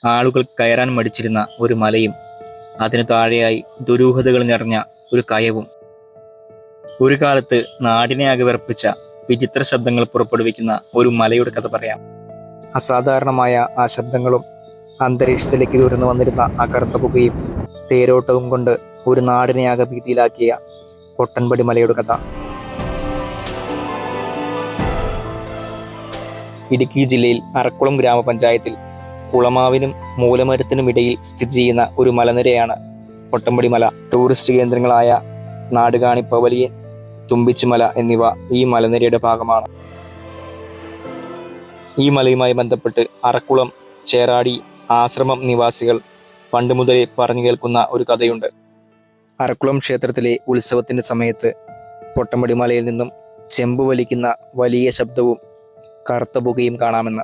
ആളുകൾ കയറാൻ മടിച്ചിരുന്ന ഒരു മലയും അതിനു താഴെയായി ദുരൂഹതകൾ നിറഞ്ഞ ഒരു കയവും. ഒരു കാലത്ത് നാടിനെ ആകെ വിറപ്പിച്ച വിചിത്ര ശബ്ദങ്ങൾ പുറപ്പെടുവിക്കുന്ന ഒരു മലയുടെ കഥ പറയാം. അസാധാരണമായ ആ ശബ്ദങ്ങളും അന്തരീക്ഷത്തിലേക്ക് ഉയർന്നു വന്നിരുന്ന ആ കറുത്ത പുകയും തേരോട്ടവും കൊണ്ട് ഒരു നാടിനെ ആകെ ഭീതിയിലാക്കിയ പൊട്ടൻപടി മലയുടെ കഥ. ഇടുക്കി ജില്ലയിൽ അറക്കുളം ഗ്രാമപഞ്ചായത്തിൽ കുളമാവിനും മൂലമരത്തിനും ഇടയിൽ സ്ഥിതി ചെയ്യുന്ന ഒരു മലനിരയാണ് പൊട്ടൻപടി മല. ടൂറിസ്റ്റ് കേന്ദ്രങ്ങളായ നാടുകാണി പവലിയൻ, തുമ്പിച്ചുമല എന്നിവ ഈ മലനിരയുടെ ഭാഗമാണ്. ഈ മലയുമായി ബന്ധപ്പെട്ട് അറക്കുളം, ചേറാടി ആശ്രമം നിവാസികൾ പണ്ട് മുതലേ പറഞ്ഞു കേൾക്കുന്ന ഒരു കഥയുണ്ട്. അറക്കുളം ക്ഷേത്രത്തിലെ ഉത്സവത്തിന്റെ സമയത്ത് പൊട്ടൻപടി മലയിൽ നിന്നും ചെമ്പ് വലിക്കുന്ന വലിയ ശബ്ദവും കറുത്ത പുകയും കാണാമെന്ന്.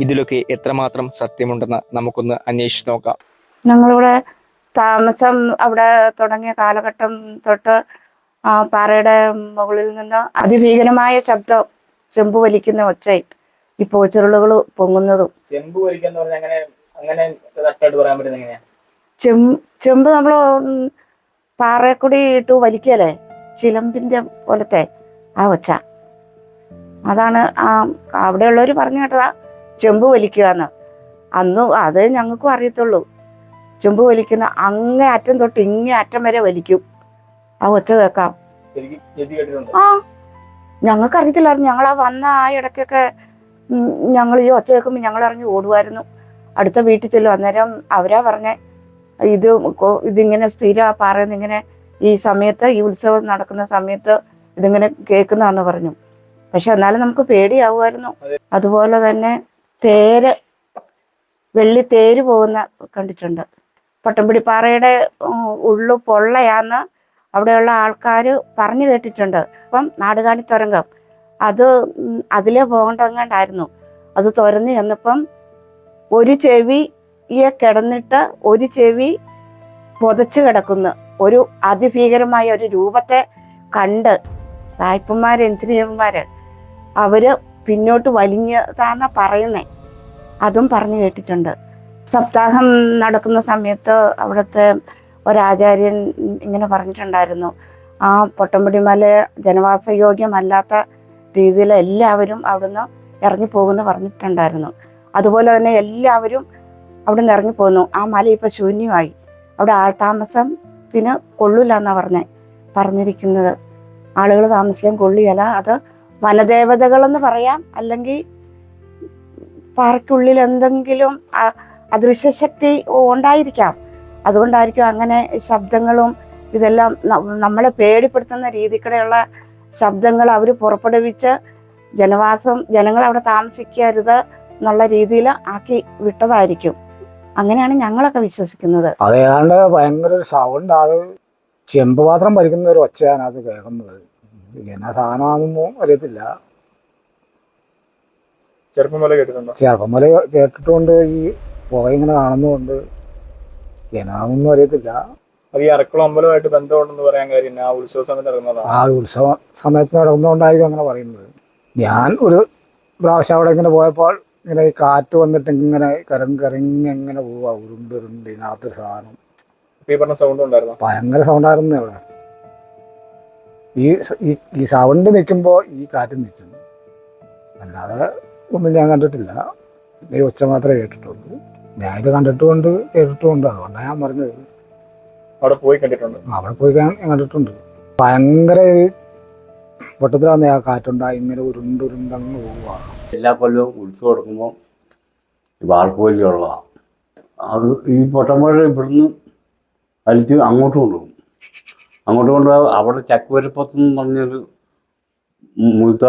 ഇതിലൊക്കെ എത്രമാത്രം സത്യമുണ്ടെന്ന് നമുക്കൊന്ന് അന്വേഷിച്ച് നോക്കാം. ഞങ്ങളിവിടെ താമസം അവിടെ തുടങ്ങിയ കാലഘട്ടം തൊട്ട് പാറയുടെ മുകളിൽ നിന്ന് അതിഭീകരമായ ശബ്ദം, ചെമ്പ് വലിക്കുന്ന ഒച്ചയും ഈ പോച്ചെറുളുകൾ പൊങ്ങുന്നതും. ചെമ്പ് നമ്മൾ പാറയെക്കൂടി ഇട്ട് വലിക്കല്ലേ, ചിലമ്പിന്റെ പോലത്തെ ആ ഒച്ച. അതാണ് അവിടെയുള്ളവർ പറഞ്ഞു കേട്ടതാ ചെമ്പ് വലിക്കുക എന്ന്. അന്ന് അത് ഞങ്ങൾക്കും അറിയത്തുള്ളൂ. ചെമ്പ് വലിക്കുന്ന അങ്ങേ അറ്റം തൊട്ട് ഇങ്ങേ അറ്റം വരെ വലിക്കും, ആ ഒച്ച കേൾക്കാം. ഞങ്ങൾക്ക് അറിയത്തില്ലായിരുന്നു. ഞങ്ങളാ വന്ന ആ ഇടയ്ക്കൊക്കെ ഞങ്ങൾ ഈ ഒച്ച കേൾക്കുമ്പോൾ ഞങ്ങൾ ഇറങ്ങി ഓടുമായിരുന്നു. അടുത്ത വീട്ടിൽ ചെല്ലും. അന്നേരം അവരാ പറഞ്ഞേ ഇതിങ്ങനെ സ്ഥിരം പറയുന്ന ഇങ്ങനെ ഈ സമയത്ത്, ഈ ഉത്സവം നടക്കുന്ന സമയത്ത് ഇതിങ്ങനെ കേൾക്കുന്നതാന്ന് പറഞ്ഞു. പക്ഷെ എന്നാലും നമുക്ക് പേടിയാവുമായിരുന്നു. അതുപോലെ തന്നെ വെള്ളി തേര് പോകുന്ന കണ്ടിട്ടുണ്ട്. പൊട്ടൻപടി പാറയുടെ ഉള്ളു പൊള്ളയാന്ന് അവിടെയുള്ള ആൾക്കാർ പറഞ്ഞു കേട്ടിട്ടുണ്ട്. അപ്പം നാടുകാണി തുരങ്കം അതിലേ പോകേണ്ടതെങ്ങാണ്ടായിരുന്നു. അത് തുറന്ന് ചെന്നപ്പം ഒരു ചെവിയെ കിടന്നിട്ട് ഒരു ചെവി പുതച്ച് കിടക്കുന്നു. ഒരു അതിഭീകരമായ ഒരു രൂപത്തെ കണ്ട് സായിപ്പന്മാര്, എഞ്ചിനീയർമാര് അവര് പിന്നോട്ട് വലിഞ്ഞതാന്നാ പറയുന്നേ. അതും പറഞ്ഞു കേട്ടിട്ടുണ്ട്. സപ്താഹം നടക്കുന്ന സമയത്ത് അവിടുത്തെ ഒരാചാര്യൻ ഇങ്ങനെ പറഞ്ഞിട്ടുണ്ടായിരുന്നു, ആ പൊട്ടൻപടി മല ജനവാസയോഗ്യമല്ലാത്ത രീതിയിൽ എല്ലാവരും അവിടുന്ന് ഇറങ്ങിപ്പോകുമെന്ന് പറഞ്ഞിട്ടുണ്ടായിരുന്നു. അതുപോലെ തന്നെ എല്ലാവരും അവിടുന്ന് ഇറങ്ങിപ്പോകുന്നു. ആ മല ഇപ്പം ശൂന്യമായി. അവിടെ ആൾതാമസത്തിന് കൊള്ളില്ല എന്നാ പറഞ്ഞിരിക്കുന്നത്. ആളുകൾ താമസിക്കാൻ കൊള്ളിയല്ല. അത് വനദേവതകളെന്ന് പറയാം, അല്ലെങ്കിൽ പാറയ്ക്കുള്ളിൽ എന്തെങ്കിലും അദൃശ്യശക്തി ഉണ്ടായിരിക്കാം. അതുകൊണ്ടായിരിക്കും അങ്ങനെ ശബ്ദങ്ങളും ഇതെല്ലാം നമ്മളെ പേടിപ്പെടുത്തുന്ന രീതിക്കുള്ള ശബ്ദങ്ങൾ അവർ പുറപ്പെടുവിച്ച് ജനങ്ങൾ അവിടെ താമസിക്കരുത് എന്നുള്ള രീതിയിൽ ആക്കി വിട്ടതായിരിക്കും. അങ്ങനെയാണ് ഞങ്ങളൊക്കെ വിശ്വസിക്കുന്നത്. അത് ഏതാണ്ട് ഭയങ്കര ഒരു സൗണ്ട്, അത് ചെമ്പ് പാത്രം വലിക്കുന്ന ഒരു ഒച്ചയാണ് അത് കേൾക്കുന്നത്. എന്നാ സാധനമാണെന്നൊന്നും അറിയത്തില്ല. ചെറുപ്പം പോലെ കേട്ടിട്ടുണ്ട്. ഈ പുക ഇങ്ങനെ കാണുന്നുണ്ട്. എന്നാന്നൊന്നും അറിയത്തില്ല. അത് ഈ അറക്കുളം അമ്പലമായിട്ട് ബന്ധമുണ്ടെന്ന് പറയാൻ കാര്യം ആ ഉത്സവ സമയത്ത് നടക്കുന്നതാണ്. ആ ഉത്സവ സമയത്ത് നടക്കുന്നതുകൊണ്ടായിരിക്കും അങ്ങനെ പറയുന്നത്. ഞാൻ ഒരു പ്രാവശ്യം അവിടെ ഇങ്ങനെ പോയപ്പോൾ ഇങ്ങനെ ഈ കാറ്റ് വന്നിട്ട് ഇങ്ങനെ കരങ്ങിങ്ങനെ പോവാ, ഉരുണ്ട് ഇതിനകത്തൊരു സാധനം. ഈ പറഞ്ഞ സൗണ്ട് ഉണ്ടായിരുന്നു, ഭയങ്കര സൗണ്ടായിരുന്നു അവിടെ. ഈ സൗണ്ട് നിൽക്കുമ്പോൾ ഈ കാറ്റ് നിൽക്കുന്നു. അല്ലാതെ ഒന്നും ഞാൻ കണ്ടിട്ടില്ല. ഈ ഒച്ച മാത്രമേ കേട്ടിട്ടുള്ളൂ. ഞാൻ ഇത് കണ്ടിട്ടുമുണ്ട് കേട്ടിട്ടുമുണ്ട്. അതുകൊണ്ടാണ് ഞാൻ പറഞ്ഞത്. അവിടെ പോയി കണ്ടിട്ടുണ്ട്. അവിടെ പോയി കണ്ടിട്ടുണ്ട്. ഭയങ്കര പൊട്ടത്തിലാന്ന് ആ കാറ്റുണ്ടായി ഇങ്ങനെ ഉരുണ്ടങ്ങ് പോവുക. എല്ലാ കൊല്ലവും ഉത്സവം എടുക്കുമ്പോൾ വാർക്കോലിയുള്ളതാണ്. അത് ഈ പൊട്ടമ്പഴ ഇവിടുന്ന് വലിച്ച് അങ്ങോട്ട് കൊണ്ടുപോകും. അങ്ങോട്ട് കൊണ്ടുപോകാൻ അവിടെ ചക്കുവരപ്പത്തെന്ന് പറഞ്ഞൊരു മുഴുത്ത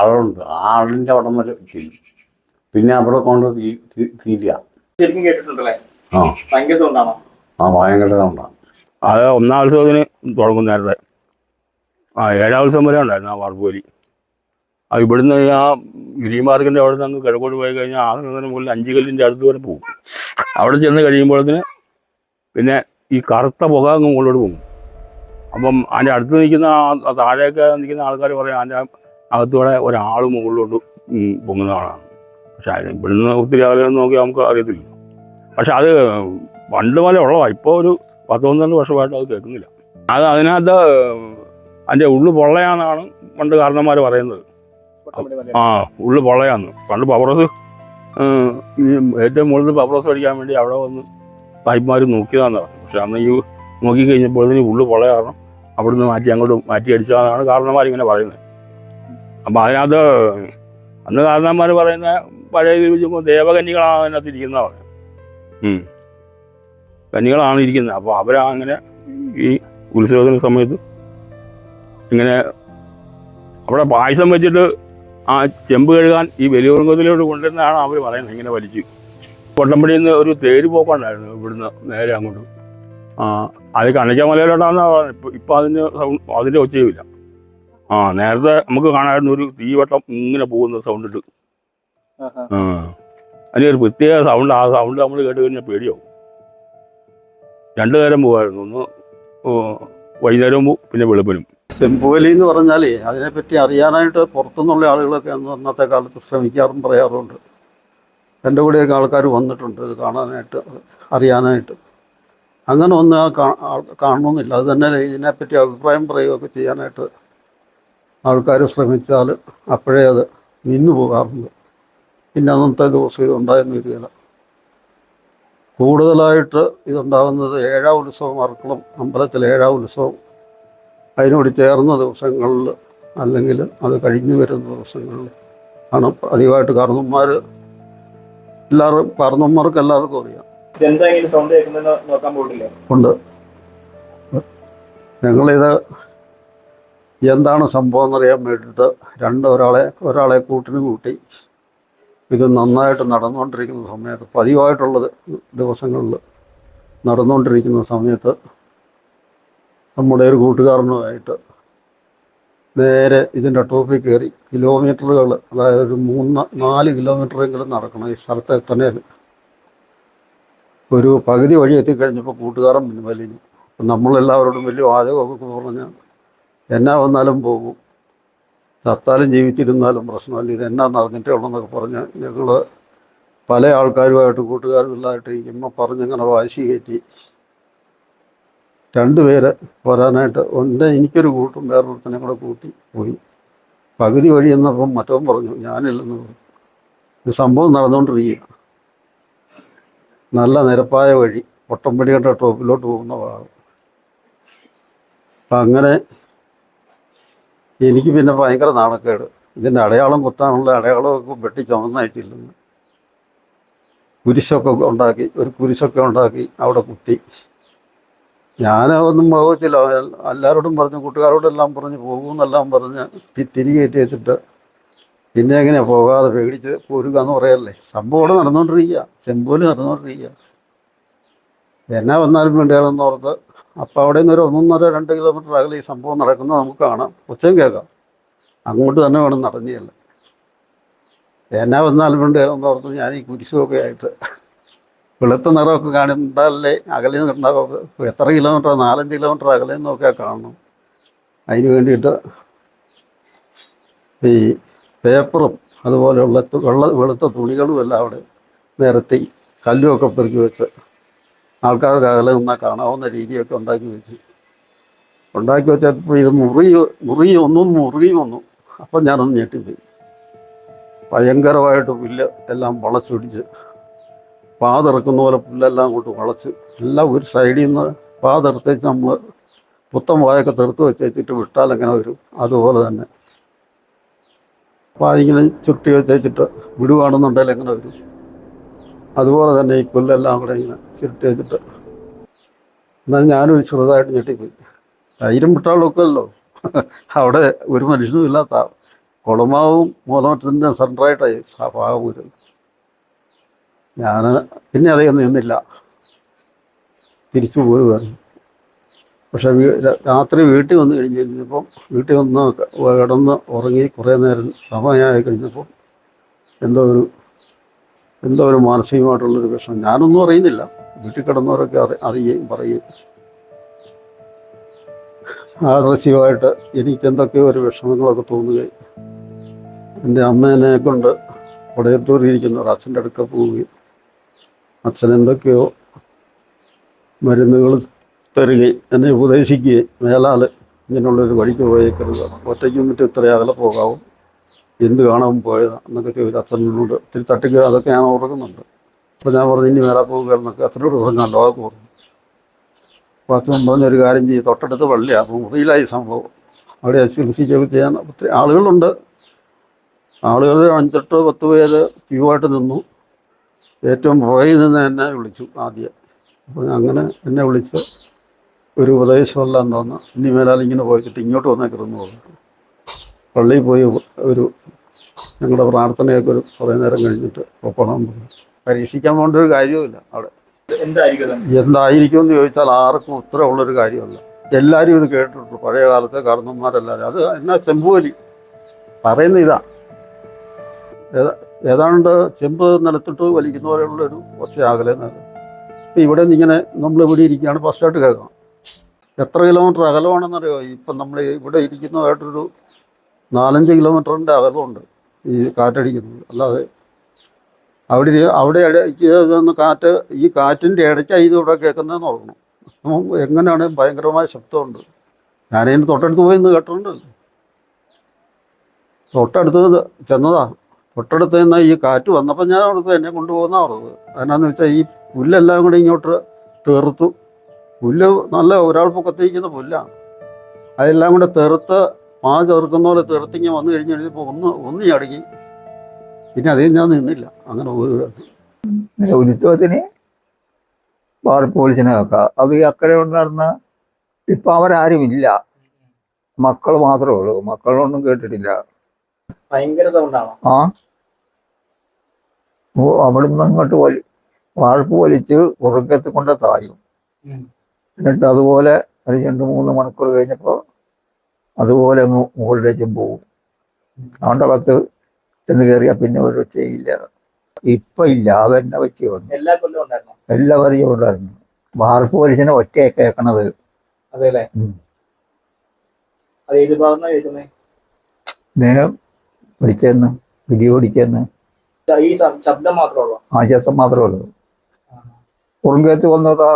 ആളുണ്ട്. ആ ആളിൻ്റെ അവിടം വരെ ചെയ്യും. പിന്നെ അവിടെ കൊണ്ട് തീരുക. ശരിക്കും കേട്ടിട്ടുണ്ടല്ലേ? ആ, ഭയങ്കര സൗണ്ടാണോ? ആ, ഭയങ്കര സൗണ്ടാണ്. അത് ഒന്നാം ഉത്സവത്തിന് തുടങ്ങും നേരത്തെ. 7ാം ഉത്സവം വരെ ഉണ്ടായിരുന്നു ആ വാർപ്പുവലി. അത് ഇവിടുന്ന് ആ ഗിരിമാർഗിൻ്റെ അവിടെ നിന്ന് കിഴക്കോട്ട് പോയി കഴിഞ്ഞാൽ ആ മുകളിൽ 5 കല്ലിൻ്റെ അടുത്ത് വരെ പോകും. അവിടെ ചെന്ന് കഴിയുമ്പോഴത്തിന് പിന്നെ ഈ കറുത്ത പുക അങ്ങ് മുകളിലോട്ട് പോകും. അപ്പം അതിൻ്റെ അടുത്ത് നിൽക്കുന്ന താഴെയൊക്കെ നിൽക്കുന്ന ആൾക്കാർ പറയും അതിൻ്റെ അകത്തൂടെ ഒരാൾ മുകളിലോട്ട് പൊങ്ങുന്ന ആളാണ്. പക്ഷെ അത് ഇവിടുന്ന് ഒത്തിരി ആളുകൾ നോക്കി നമുക്ക് അറിയത്തില്ല. പക്ഷെ അത് പണ്ട് മുതലേ ഉള്ളതാണ്. ഇപ്പോൾ ഒരു 10-12 വർഷമായിട്ട് അത് കേൾക്കുന്നില്ല. അത് അതിനകത്ത് അതിൻ്റെ ഉള്ളു പൊള്ളയാന്നാണ് പണ്ട് കാരണന്മാർ പറയുന്നത്. ഉള്ളു പൊള്ളയാന്ന്. പണ്ട് പവറോസ് ഈ ഏറ്റവും മുകളിൽ പവറോസ് അടിക്കാൻ വേണ്ടി അവിടെ വന്ന് സാഹിബ്മാർ നോക്കിയതാന്ന് പറഞ്ഞു. പക്ഷെ അന്ന് ഈ നോക്കിക്കഴിഞ്ഞപ്പോഴത്തേന് ഉള്ളു പൊള്ള കാരണം അവിടുന്ന് അങ്ങോട്ട് മാറ്റി അടിച്ചതാണ് കാരണന്മാരിങ്ങനെ പറയുന്നത്. അപ്പം അതിനകത്ത് അന്ന് കാരണന്മാർ പറയുന്ന പഴയ ചോദിക്കുമ്പോൾ ദേവകന്യകളാണ് അതിനകത്ത് ഇരിക്കുന്നതാണ്. കന്യകളാണ് ഇരിക്കുന്നത്. അപ്പോൾ അവരങ്ങനെ ഈ ഉത്സവത്തിന് സമയത്ത് ഇങ്ങനെ അവിടെ പായസം വെച്ചിട്ട് ആ ചെമ്പ് കഴുകാൻ ഈ വലിയുറങ്കത്തിലോട്ട് കൊണ്ടുവരുന്നതാണ് അവർ പറയുന്നത്. ഇങ്ങനെ വലിച്ച് കൊട്ടമ്പടിയിൽ നിന്ന് ഒരു തേര് പോക്കുണ്ടായിരുന്നു ഇവിടുന്ന് നേരെ അങ്ങോട്ട്. അത് കണിക്കമലയിലോട്ടാണെന്നാണ് പറയുന്നത്. ഇപ്പം അതിൻ്റെ ഒച്ചയുമില്ല. നേരത്തെ നമുക്ക് കാണാമായിരുന്നു ഒരു തീവട്ടം ഇങ്ങനെ പോകുന്ന സൗണ്ട് ഇട്ട്. അതിനൊരു പ്രത്യേക സൗണ്ട്. ആ സൗണ്ട് നമ്മൾ കേട്ട് കഴിഞ്ഞാൽ പേടിയാവും. 2 നേരം പോകുമായിരുന്നു. ഒന്ന് വൈകുന്നേരവും പോവും, പിന്നെ വെളുപ്പിനും. ചെമ്പുവലി എന്ന് പറഞ്ഞാൽ അതിനെപ്പറ്റി അറിയാനായിട്ട് പുറത്തുനിന്നുള്ള ആളുകളൊക്കെ അന്നത്തെ കാലത്ത് ശ്രമിക്കാറും പറയാറുണ്ട്. എൻ്റെ കൂടെയൊക്കെ ആൾക്കാർ വന്നിട്ടുണ്ട് ഇത് കാണാനായിട്ട്, അറിയാനായിട്ട്. അങ്ങനെ ഒന്ന് കാണണമെന്നില്ല. അത് തന്നെ ഇതിനെപ്പറ്റി അഭിപ്രായം പറയുകയൊക്കെ ചെയ്യാനായിട്ട് ആൾക്കാർ ശ്രമിച്ചാൽ അപ്പോഴേ അത് നിന്നു പോകാറുണ്ട്. പിന്നെ അന്നത്തെ ദിവസം ഇതുണ്ടായെന്ന് വരികയില്ല. കൂടുതലായിട്ട് ഇതുണ്ടാകുന്നത് ഏഴാം ഉത്സവം, അർക്കുളം അമ്പലത്തിൽ ഏഴാം ഉത്സവം അതിനോട് ചേർന്ന ദിവസങ്ങളിൽ അല്ലെങ്കിൽ അത് കഴിഞ്ഞു വരുന്ന ദിവസങ്ങളിൽ ആണ് പതിവായിട്ട് കാരണന്മാർക്ക് എല്ലാവർക്കും അറിയാം. സൗണ്ട് കേൾക്കുന്നത് നോക്കാൻ പോയിട്ടില്ല. ഉണ്ട്. ഞങ്ങളിത് എന്താണ് സംഭവം എന്നറിയാൻ വേണ്ടിയിട്ട് ഒരാളെ കൂട്ടിന് കൂട്ടി ഇത് നന്നായിട്ട് നടന്നുകൊണ്ടിരിക്കുന്ന സമയത്ത്, പതിവായിട്ടുള്ളത് ദിവസങ്ങളിൽ നടന്നുകൊണ്ടിരിക്കുന്ന സമയത്ത് നമ്മുടെ ഒരു കൂട്ടുകാരനുമായിട്ട് നേരെ ഇതിൻ്റെ ടോപ്പിൽ കയറി കിലോമീറ്ററുകൾ, അതായത് ഒരു 3-4 കിലോമീറ്ററെങ്കിലും നടക്കണം ഈ സ്ഥലത്ത് എത്തണേൽ. ഒരു പകുതി വഴി എത്തിക്കഴിഞ്ഞപ്പോൾ കൂട്ടുകാരൻ പിൻവലിഞ്ഞു. അപ്പം നമ്മളെല്ലാവരോടും വലിയ വാചകമൊക്കെ പറഞ്ഞാൽ എന്നാ വന്നാലും പോകും, ചത്താലും ജീവിച്ചിരുന്നാലും പ്രശ്നമല്ല, ഇതെന്നാന്ന് അറിഞ്ഞിട്ടേ ഉള്ളതെന്നൊക്കെ പറഞ്ഞ് ഞങ്ങൾ പല ആൾക്കാരുമായിട്ട് കൂട്ടുകാരുമായിട്ട് ഇരിക്കുമ്പോൾ പറഞ്ഞിങ്ങനെ വാശി കയറ്റി 2 പേര് വരാനായിട്ട് എനിക്കൊരു കൂട്ടും വേറൊരുത്തനെ കൂടെ കൂട്ടി പോയി. പകുതി വഴി എന്നപ്പം മറ്റവൻ പറഞ്ഞു ഞാനില്ലെന്ന് പറഞ്ഞു. ഇത് സംഭവം നടന്നുകൊണ്ടിരിക്കുക. നല്ല നിരപ്പായ വഴി, പൊട്ടമ്പടിയുടെ ടോപ്പിലോട്ട് പോകുന്ന ഭാഗം. അപ്പം അങ്ങനെ എനിക്ക് പിന്നെ ഭയങ്കര നാണക്കേട്. ഇതിൻ്റെ അടയാളം കുത്താനുള്ള അടയാളമൊക്കെ വെട്ടി ചുമന്നയച്ചില്ലെന്ന് കുരിശൊക്കെ ഉണ്ടാക്കി അവിടെ കുത്തി. ഞാനതൊന്നും ഭാവിച്ചില്ല. എല്ലാവരോടും പറഞ്ഞു, കൂട്ടുകാരോടെല്ലാം പറഞ്ഞ് പോകുമെന്നെല്ലാം പറഞ്ഞ് തിരികെ എത്തിയിട്ട് പിന്നെ എങ്ങനെയാണ് പോകാതെ പേടിച്ച് പോരുക എന്ന് പറയല്ലേ. സംഭവം അവിടെ നടന്നുകൊണ്ടിരിക്കുക, ചെമ്പോല് നടന്നുകൊണ്ടിരിക്കുക. എന്നാ വന്നാലും വേണ്ടിയാണെന്ന് ഓർത്ത് അപ്പം അവിടെ നിന്ന് ഒരു 1-1.5-2 കിലോമീറ്റർ അകലെ ഈ സംഭവം നടക്കുന്നത് നമുക്ക് കാണാം, ഒച്ചയും കേൾക്കാം. അങ്ങോട്ട് തന്നെ വേണം നടന്നിയല്ല. എന്നാ വന്നാലും വേണ്ടിയാണെന്ന് ഓർത്ത് ഞാൻ ഈ കുരിശുമൊക്കെ ആയിട്ട് വെളുത്ത നിറമൊക്കെ കാണുന്നുണ്ടല്ലേ അകലെ നിന്നുണ്ടാകും. എത്ര കിലോമീറ്റർ, 4-5 കിലോമീറ്റർ അകലെ നിന്നൊക്കെ കാണണം. അതിന് വേണ്ടിയിട്ട് ഈ പേപ്പറും അതുപോലെയുള്ള വെളുത്ത തുണികളും എല്ലാം അവിടെ നിരത്തി കല്ലുമൊക്കെ പെറുക്കി വെച്ച് ആൾക്കാർക്ക് അകലെ നിന്നാൽ കാണാവുന്ന രീതിയൊക്കെ ഉണ്ടാക്കി വെച്ചപ്പോൾ ഇത് മുറുകി വന്നു. അപ്പം ഞാനൊന്ന് ഞെട്ടിപ്പോയി. ഭയങ്കരമായിട്ട് പുല്ല് എല്ലാം വളച്ചൊടിച്ച് പാതിറക്കുന്ന പോലെ പുല്ലെല്ലാം അങ്ങോട്ട് വളച്ച് എല്ലാം ഒരു സൈഡിൽ നിന്ന് പാതിർത്തേച്ച് നമ്മൾ പുത്തൻ വായൊക്കെ തെറുത്ത് വെച്ചിട്ട് വിട്ടാൽ എങ്ങനെ വരും, അതുപോലെ തന്നെ പായിങ്ങനെ ചുട്ടി വെച്ചിട്ട് വിടുവാണെന്നുണ്ടെങ്കിൽ എങ്ങനെ വരും, അതുപോലെ തന്നെ ഈ പുല്ലെല്ലാം കൂടെ ഇങ്ങനെ ചുരുട്ടി വെച്ചിട്ട്. എന്നാൽ ഞാനൊരു ചെറുതായിട്ട് ഞെട്ടിപ്പോയി. ധൈര്യം വിട്ടാളൊക്കെയല്ലോ. അവിടെ ഒരു മനുഷ്യനും ഇല്ലാത്ത കുളമാവും മൂലമറ്റത്തിൻ്റെ സെൻറ്ററായിട്ടായി ഭാഗം വരും. ഞാൻ പിന്നെ അതൊന്നും നിന്നില്ല, തിരിച്ചു പോരുമായിരുന്നു. പക്ഷെ രാത്രി വീട്ടിൽ വന്ന് കഴിഞ്ഞപ്പോൾ വീട്ടിൽ വന്ന് കിടന്ന് ഉറങ്ങി കുറേ നേരം സമയമായി കഴിഞ്ഞപ്പോൾ എന്തോ ഒരു മാനസികമായിട്ടുള്ളൊരു വിഷമം. ഞാനൊന്നും അറിയുന്നില്ല, വീട്ടിൽ കിടന്നവരൊക്കെ അറിയുകയും പറയുകയും. ആദർശികമായിട്ട് എനിക്ക് എന്തൊക്കെയോ ഒരു വിഷമങ്ങളൊക്കെ തോന്നുകയും എൻ്റെ അമ്മേനെ കൊണ്ട് പടയത്തൂരിയിരിക്കുന്ന ഒരു അച്ഛൻ്റെ അടുക്ക പോവുകയും അച്ഛൻ എന്തൊക്കെയോ മരുന്നുകൾ തരികയും എന്നെ ഉപദേശിക്കുകയും മേലാൽ ഇങ്ങനെയുള്ളൊരു വഴിക്ക് പോയേക്കരുത്, ഒറ്റയ്ക്കും മറ്റും ഇത്ര അകലെ പോകാവും, എന്ത് കാണാൻ പോയതാ എന്നൊക്കെ ചോദിച്ചു അച്ഛനോട് ഒത്തിരി തട്ടിക്കുക. അതൊക്കെ ഞാൻ ഓർക്കുന്നുണ്ട്. അപ്പോൾ ഞാൻ പറഞ്ഞു ഇനി മേലെ പോവുക എന്നൊക്കെ അച്ഛനോട് പറഞ്ഞല്ലോ. അതൊക്കെ പറഞ്ഞു. അപ്പോൾ അച്ഛൻ പറഞ്ഞൊരു കാര്യം ചെയ്യും, തൊട്ടടുത്ത് പള്ളിയാണ്, അപ്പോൾ മുറിയിലായി സംഭവം. അവിടെ ചികിത്സിച്ചൊക്കെ ചെയ്യാൻ ഒത്തിരി ആളുകളുണ്ട്. ആളുകൾ 5-10 പേര് ക്യൂ ആയിട്ട് നിന്നു. ഏറ്റവും പുറകിൽ നിന്ന് എന്നെ വിളിച്ചു ആദ്യം. അപ്പോൾ അങ്ങനെ എന്നെ വിളിച്ച് ഒരു ഉപദേശമല്ല എന്തോന്ന്, ഇനി മേലാൽ ഇങ്ങനെ പോയിട്ട് ഇങ്ങോട്ട് വന്നേക്കരുതെന്ന് പറഞ്ഞു. പള്ളിയിൽ പോയി ഒരു ഞങ്ങളുടെ പ്രാർത്ഥനയൊക്കെ ഒരു കുറേ നേരം കഴിഞ്ഞിട്ട് ഒപ്പണം പറഞ്ഞു. പരീക്ഷിക്കാൻ പോകേണ്ട ഒരു കാര്യവുമില്ല അവിടെ. എന്തായിരിക്കും എന്ന് ചോദിച്ചാൽ ആർക്കും ഉത്തരമുള്ളൊരു കാര്യമല്ല. എല്ലാവരും ഇത് കേട്ടിട്ടുണ്ട്, പഴയ കാലത്തെ കാരണന്മാരെല്ലാവരും. അത് എന്നാ ചെമ്പുവലി പറയുന്ന ഇതാ, ഏതാണ്ട് ചെമ്പ് നിലത്തിട്ട് വലിക്കുന്ന പോലെയുള്ളൊരു ഒച്ചയാകലെ നേരം. ഇപ്പം ഇവിടെ നിന്ന് ഇങ്ങനെ നമ്മൾ ഇവിടെ ഇരിക്കുകയാണ്, ഫസ്റ്റായിട്ട് കേൾക്കാം. എത്ര കിലോമീറ്റർ അകലമാണെന്നറിയോ? ഇപ്പം നമ്മൾ ഇവിടെ ഇരിക്കുന്നതായിട്ടൊരു 4-5 കിലോമീറ്ററിൻ്റെ അകലമുണ്ട് ഈ കാറ്റടിക്കുന്നത്. അല്ലാതെ അവിടെ ഇടയ്ക്ക് കാറ്റ്, ഈ കാറ്റിൻ്റെ ഇടയ്ക്ക് ഇതിവിടെ കേൾക്കുന്നതെന്ന് ഓർക്കണം. എങ്ങനെയാണ് ഭയങ്കരമായ ശബ്ദമുണ്ട്. ഞാനതിന് തൊട്ടടുത്ത് പോയി നിന്ന് കേട്ടിട്ടുണ്ട്. തൊട്ടടുത്ത് ചെന്നതാ. തൊട്ടടുത്ത് നിന്ന് ഈ കാറ്റ് വന്നപ്പോൾ ഞാൻ അവിടുത്തെ എന്നെ കൊണ്ടുപോകുന്ന പറഞ്ഞത്. അതിനാന്ന് വെച്ചാൽ ഈ പുല്ലെല്ലാം കൂടി ഇങ്ങോട്ട് തെറുത്തു. പുല്ല് നല്ല ഒരാൾ പൊക്കത്തിരിക്കുന്ന പുല്ലാണ്. അതെല്ലാം കൂടെ തെറുത്ത് ചെറുക്കുന്ന പോലെ തെറുത്തിങ്ങ് വന്നു കഴിഞ്ഞപ്പോൾ ഒന്ന് ചടങ്ങി. പിന്നെ അതേ ഞാൻ നിന്നില്ല. അങ്ങനെ ഉത്സവത്തിന് പോലീസിനെ വെക്കാം. അത് ഈ അക്കരെ ഉണ്ടായിരുന്ന ഇപ്പം അവരാരുമില്ല, മക്കൾ മാത്രമേ ഉള്ളൂ. മക്കളൊന്നും കേട്ടിട്ടില്ല. ഭയങ്കര സൗണ്ടാണോ? ആ അവിടുന്ന് അങ്ങോട്ട് വാർപ്പ് വലിച്ച് ഉറക്കത്ത് കൊണ്ട് തായും. എന്നിട്ട് അതുപോലെ ഒരു 2-3 മണിക്കൂർ കഴിഞ്ഞപ്പോൾ അതുപോലെ അങ്ങ് മുകളിലേക്കും പോകും. അതുകൊണ്ട് അകത്ത് ചെന്ന് കയറിയാൽ പിന്നെ ഒരു ഒച്ചയില്ല. ഇപ്പം ഇല്ല, അതെന്നെ വെച്ച് വന്നു. എല്ലാ വരെയും ഉണ്ടായിരുന്നു. വാർപ്പ് വലിച്ചിനെ ഒറ്റയെ കേൾക്കണത്. നേരം പഠിച്ചെന്ന് വിധി ഓടിച്ചെന്ന് ശബ്ദം മാത്രമേ ആ ശബ്ദം മാത്രമേ ഉള്ളൂ. കുറുങ്കേത്ത് വന്നതാ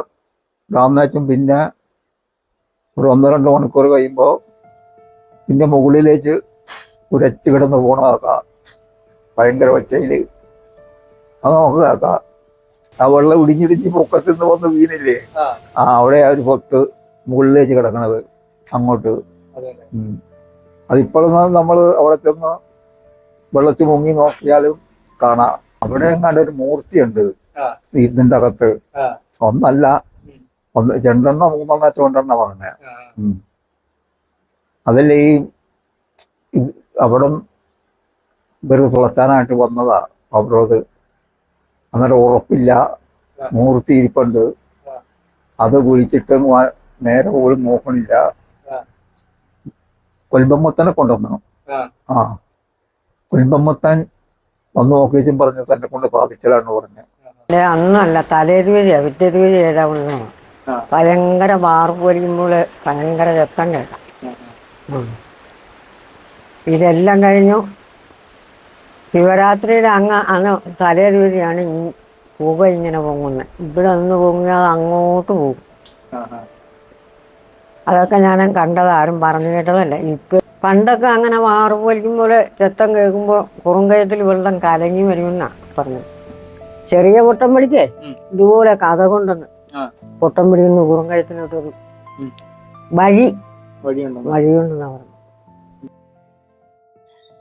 രാമനാച്ചും. പിന്നെ ഒരു 1-2 മണിക്കൂർ കഴിയുമ്പോൾ പിന്നെ മുകളിലേക്ക് ഉരച്ച് കിടന്ന് പോണതാക്കാം. ഭയങ്കര ഒച്ചയിൽ അത് നമുക്ക് കേൾക്കാം. ആ വെള്ളം ഇടിഞ്ഞിടിഞ്ഞ് പൊക്കത്തിൽ നിന്ന് വന്ന് വീണില്ലേ, അവിടെ ആ ഒരു പൊത്ത് മുകളിലേക്ക് കിടക്കണത് അങ്ങോട്ട്. അതിപ്പോഴൊന്നും നമ്മൾ അവിടെ ചെന്ന് വെള്ളത്തിൽ മുങ്ങി നോക്കിയാലും കാണാം. അവിടെ എങ്ങാണ്ട് ഒരു മൂർത്തിയുണ്ട് ഇതിൻ്റെ അകത്ത്. ഒന്നല്ല, 2-3 3 പറഞ്ഞ. അതല്ലേ ഈ അവിടെ വെറുതെ തുളച്ചാനായിട്ട് വന്നതാ അവിടെ. അന്നേരം ഉറപ്പില്ല, മൂർത്തി ഇരിപ്പുണ്ട്. അത് കുഴിച്ചിട്ട് നേരെ പോലും നോക്കണില്ല. കൊൽബമ്മത്തനെ കൊണ്ടുവന്നു. ആ കൊൽബമ്മത്തൻ വന്ന് നോക്കിച്ചും പറഞ്ഞു തന്നെ കൊണ്ട് സാധിച്ചതാണെന്ന് പറഞ്ഞു. അന്നല്ല, തലേരുവഴിയാ, വിറ്റരുവഴി 7 ഭയങ്കര വാർപ്പ് വലിക്കുമ്പോൾ ഭയങ്കര രക്തം കേൾക്കാം. ഇതെല്ലാം കഴിഞ്ഞു ശിവരാത്രിയുടെ അന്ന് തലേരുവഴിയാണ് ഈ പുക ഇങ്ങനെ പൊങ്ങുന്നത്. ഇവിടെ നിന്ന് പൊങ്ങിയാൽ അങ്ങോട്ട് പോകും. അതൊക്കെ ഞാൻ കണ്ടത്, ആരും പറഞ്ഞു കേട്ടതല്ല. ഇപ്പം പണ്ടൊക്കെ അങ്ങനെ വാർപ്പ് വലിക്കുമ്പോൾ രക്തം കേൾക്കുമ്പോൾ കുറുങ്കയത്തിൽ വെള്ളം കലങ്ങി വരുമെന്നാണ് പറഞ്ഞത്. ചെറിയ പൊട്ടം പിടിക്കേ ഇതുപോലെ കഥ കൊണ്ടെന്ന് പൊട്ടം പിടിക്കുന്ന കുറുങ്കയത്തിനോട്ടൊരു വഴിയുണ്ടെന്നാണ് പറഞ്ഞത്.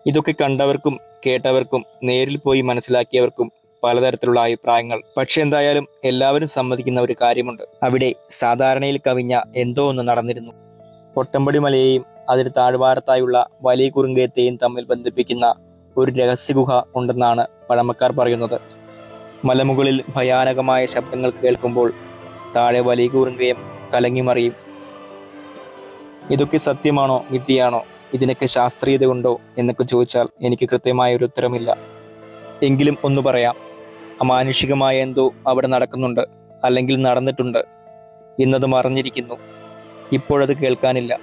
ഇതൊക്കെ കണ്ടവർക്കും കേട്ടവർക്കും നേരിൽ പോയി മനസ്സിലാക്കിയവർക്കും പലതരത്തിലുള്ള അഭിപ്രായങ്ങൾ. പക്ഷെ എന്തായാലും എല്ലാവരും സമ്മതിക്കുന്ന ഒരു കാര്യമുണ്ട്, അവിടെ സാധാരണയിൽ കവിഞ്ഞ എന്തോ ഒന്ന് നടന്നിരുന്നു. പൊട്ടമ്പടി മലയെയും അതിന് താഴ്വാരത്തായുള്ള വലിയ കുറുങ്കയത്തെയും തമ്മിൽ ബന്ധിപ്പിക്കുന്ന ഒരു രഹസ്യഗുഹ ഉണ്ടെന്നാണ് പഴമക്കാർ പറയുന്നത്. മലമുകളിൽ ഭയാനകമായ ശബ്ദങ്ങൾ കേൾക്കുമ്പോൾ താഴെ വലിയ കുറുങ്കയം കലങ്ങിമറിയും. ഇതൊക്കെ സത്യമാണോ വിദ്യയാണോ, ഇതിനൊക്കെ ശാസ്ത്രീയത ഉണ്ടോ എന്നൊക്കെ ചോദിച്ചാൽ എനിക്ക് കൃത്യമായ ഒരു ഉത്തരമില്ല. എങ്കിലും ഒന്ന് പറയാം, അമാനുഷികമായ എന്തോ അവിടെ നടക്കുന്നുണ്ട്, അല്ലെങ്കിൽ നടന്നിട്ടുണ്ട് എന്നത് മറഞ്ഞിരിക്കുന്നു. ഇപ്പോഴത് കേൾക്കാനില്ല.